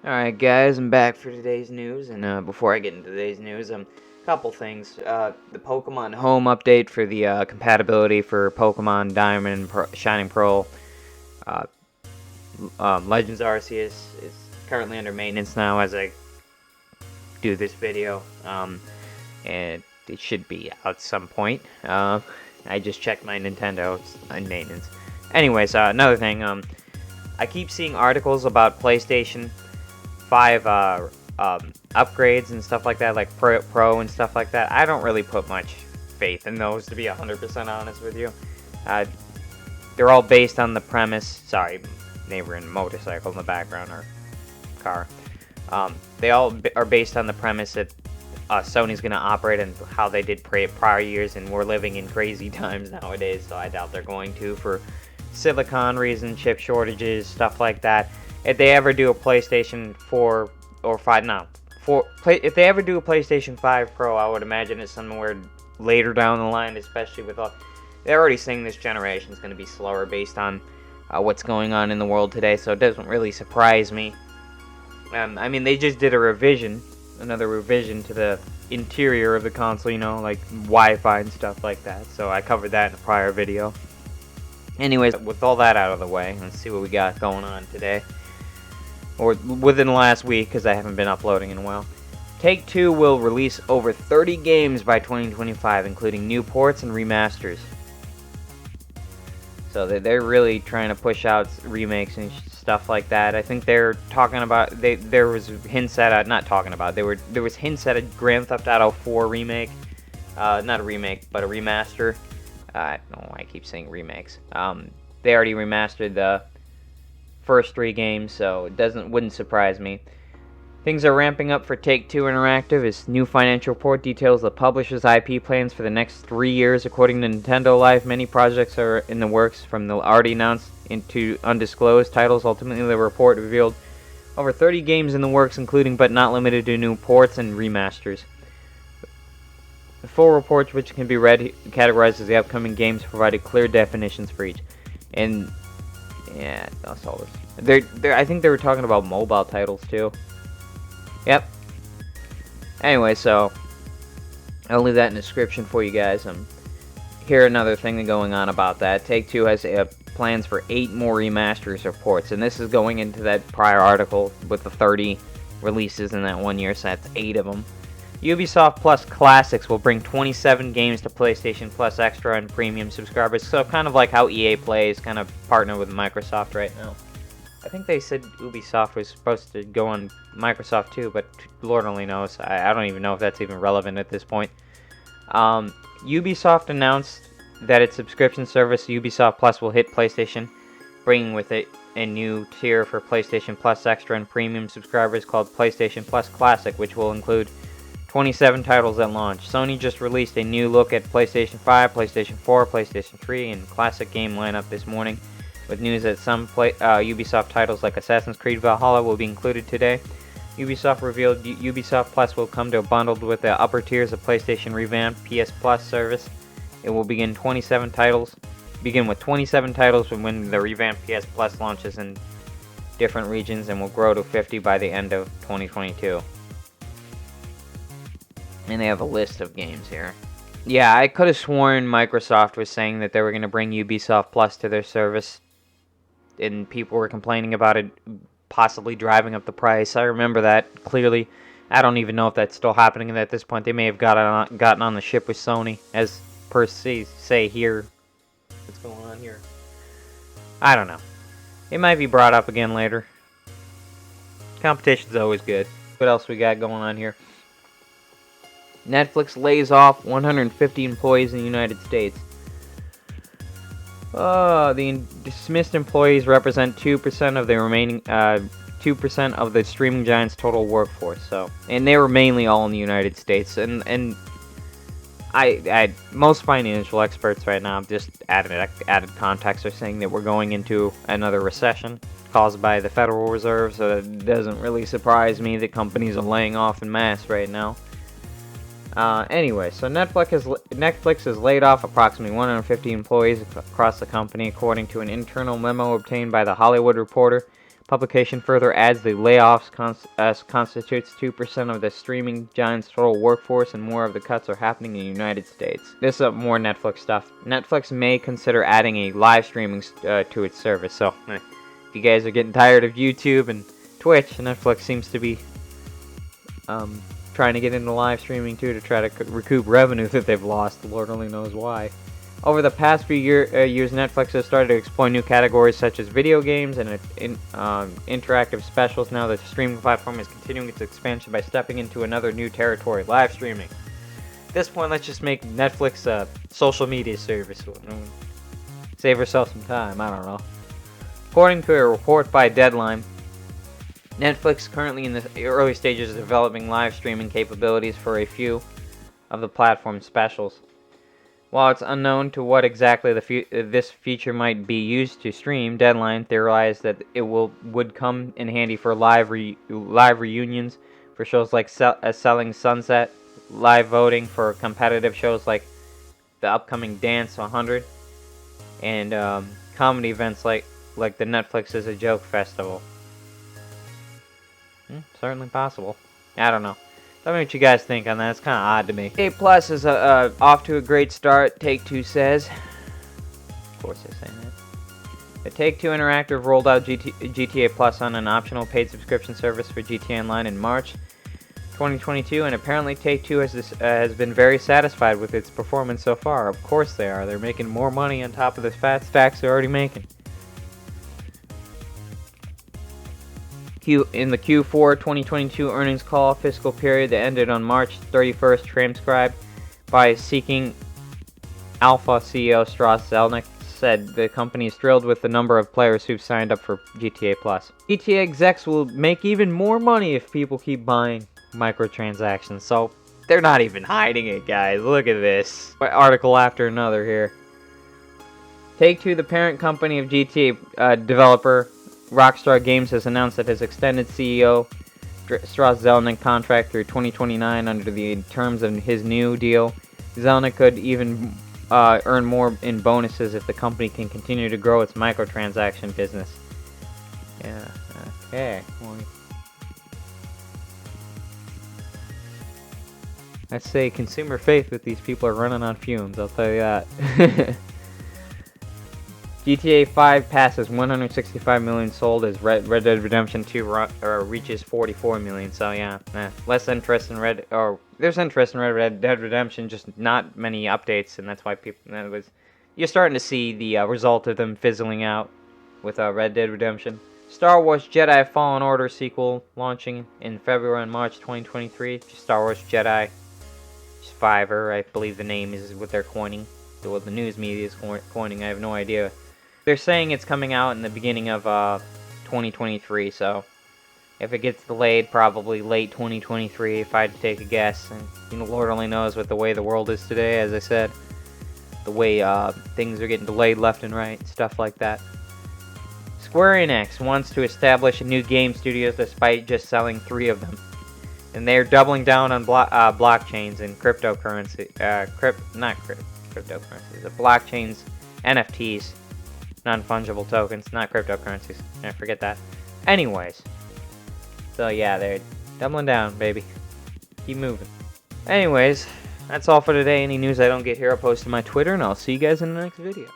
Alright guys, I'm back for today's news, and before I get into today's news, a couple things. The Pokemon Home update for the compatibility for Pokemon Diamond and Shining Pearl uh, Legends Arceus is currently under maintenance now as I do this video, and it should be out some point. I just checked my Nintendo, it's in maintenance. Anyways, another thing, I keep seeing articles about PlayStation 5 upgrades and stuff like that, like Pro and stuff like that. I don't really put much faith in those, to be 100% honest with you. They're all based on the premise. Sorry, neighbor and motorcycle in the background, or car. They all are based on the premise that Sony's going to operate and how they did prior years, and we're living in crazy times nowadays, so I doubt they're going to, for silicon reasons, chip shortages, stuff like that. If they ever do a PlayStation 4 or 5, if they ever do a PlayStation 5 Pro, I would imagine it's somewhere later down the line, especially with all... They're already saying this generation is going to be slower based on what's going on in the world today, so it doesn't really surprise me. I mean, they just did a revision, another revision to the interior of the console, you know, like Wi-Fi and stuff like that, so I covered that in a prior video. Anyways, with all that out of the way, let's see what we got going on today. Or within the last week, because I haven't been uploading in a while. Take-Two will release over 30 games by 2025, including new ports and remasters. So they're really trying to push out remakes and stuff like that. I think they're talking about, there was hints at, not talking about, there was hints at a Grand Theft Auto 4 remake. Not a remake, but a remaster. I don't know why I keep saying remakes. They already remastered the first 3 games, so it wouldn't surprise me. Things are ramping up for Take-Two Interactive as new financial report details the publisher's IP plans for the next 3 years. According to Nintendo Life, many projects are in the works, from the already announced into undisclosed titles. Ultimately, the report revealed over 30 games in the works, including but not limited to new ports and remasters. The full reports, which can be read categorized as the upcoming games, provided clear definitions for each. And yeah, that's all this. I think they were talking about mobile titles too. Yep. Anyway, so I'll leave that in the description for you guys. Here another thing going on about that. Take-Two has plans for 8 more remasters or ports, and this is going into that prior article with the 30 releases in that 1 year, so that's 8 of them. Ubisoft Plus Classics will bring 27 games to PlayStation Plus Extra and Premium subscribers, so kind of like how EA Play is kind of partnered with Microsoft right now. I think they said Ubisoft was supposed to go on Microsoft too, but Lord only knows. I don't even know if that's even relevant at this point. Ubisoft announced that its subscription service, Ubisoft Plus, will hit PlayStation, bringing with it a new tier for PlayStation Plus Extra and Premium subscribers called PlayStation Plus Classic, which will include 27 titles at launch. Sony just released a new look at PlayStation 5, PlayStation 4, PlayStation 3, and classic game lineup this morning, with news that some Ubisoft titles like Assassin's Creed Valhalla will be included today. Ubisoft revealed Ubisoft Plus will come to bundled with the upper tiers of PlayStation revamped PS Plus service. It will begin with 27 titles from when the revamped PS Plus launches in different regions, and will grow to 50 by the end of 2022. And they have a list of games here. Yeah, I could have sworn Microsoft was saying that they were going to bring Ubisoft Plus to their service, and people were complaining about it possibly driving up the price. I remember that clearly. I don't even know if that's still happening at this point. They may have gotten on the ship with Sony, as per se here. What's going on here? I don't know. It might be brought up again later. Competition's always good. What else we got going on here? Netflix lays off 150 employees in the United States. The dismissed employees represent 2% of the remaining 2% of the streaming giant's total workforce. So, and they were mainly all in the United States. And most financial experts right now, just added context, are saying that we're going into another recession caused by the Federal Reserve. So it doesn't really surprise me that companies are laying off en masse right now. Anyway, so Netflix has laid off approximately 150 employees across the company, according to an internal memo obtained by The Hollywood Reporter. Publication further adds the layoffs constitutes 2% of the streaming giant's total workforce, and more of the cuts are happening in the United States. This is more Netflix stuff. Netflix may consider adding a live streaming to its service. So, if you guys are getting tired of YouTube and Twitch, Netflix seems to be trying to get into live streaming too, to try to recoup revenue that they've lost. Lord only knows why. Over the past few years, Netflix has started to explore new categories such as video games and interactive specials. Now the streaming platform is continuing its expansion by stepping into another new territory, live streaming. At this point, let's just make Netflix a social media service. Save ourselves some time, I don't know. According to a report by Deadline, Netflix currently in the early stages of developing live streaming capabilities for a few of the platform's specials. While it's unknown to what exactly this feature might be used to stream, Deadline theorized that it would come in handy for live reunions for shows like Selling Sunset, live voting for competitive shows like the upcoming Dance 100, and comedy events like the Netflix is a Joke Festival. Certainly possible. I don't know. Tell me what you guys think on that. It's kind of odd to me. GTA Plus is off to a great start, Take-Two says. Of course they're saying that. The Take-Two Interactive rolled out GTA Plus on an optional paid subscription service for GTA Online in March 2022, and apparently Take-Two has been very satisfied with its performance so far. Of course they are. They're making more money on top of the fat stacks they're already making. In the Q4 2022 earnings call fiscal period that ended on March 31st, transcribed by Seeking Alpha CEO Strauss Zelnick, said the company is thrilled with the number of players who've signed up for GTA Plus. GTA execs will make even more money if people keep buying microtransactions, so they're not even hiding it, guys. Look at this. Article after another here. Take-Two, the parent company of GTA developer Rockstar Games, has announced that his extended CEO Strauss Zelnick contract through 2029 under the terms of his new deal. Zelnick could even earn more in bonuses if the company can continue to grow its microtransaction business. Yeah, okay. Well, I'd say consumer faith with these people are running on fumes, I'll tell you that. GTA 5 passes 165 million sold as Red Dead Redemption 2 reaches 44 million. So yeah, less interest in there's interest in Red Dead Redemption, just not many updates, and that's why you're starting to see the result of them fizzling out with Red Dead Redemption. Star Wars Jedi Fallen Order sequel launching in February and March 2023. Star Wars Jedi Survivor, I believe the name is what they're coining. What the news media is coining, I have no idea. They're saying it's coming out in the beginning of 2023, so if it gets delayed, probably late 2023 if I had to take a guess. And Lord only knows with the way the world is today, as I said. The way things are getting delayed left and right, stuff like that. Square Enix wants to establish new game studios despite just selling 3 of them. And they're doubling down on blockchains and cryptocurrency. Not cryptocurrencies, but blockchains, NFTs. Non-fungible tokens, not cryptocurrencies. Yeah, forget that. Anyways. So yeah, they're doubling down, baby. Keep moving. Anyways, that's all for today. Any news I don't get here, I'll post to my Twitter, and I'll see you guys in the next video.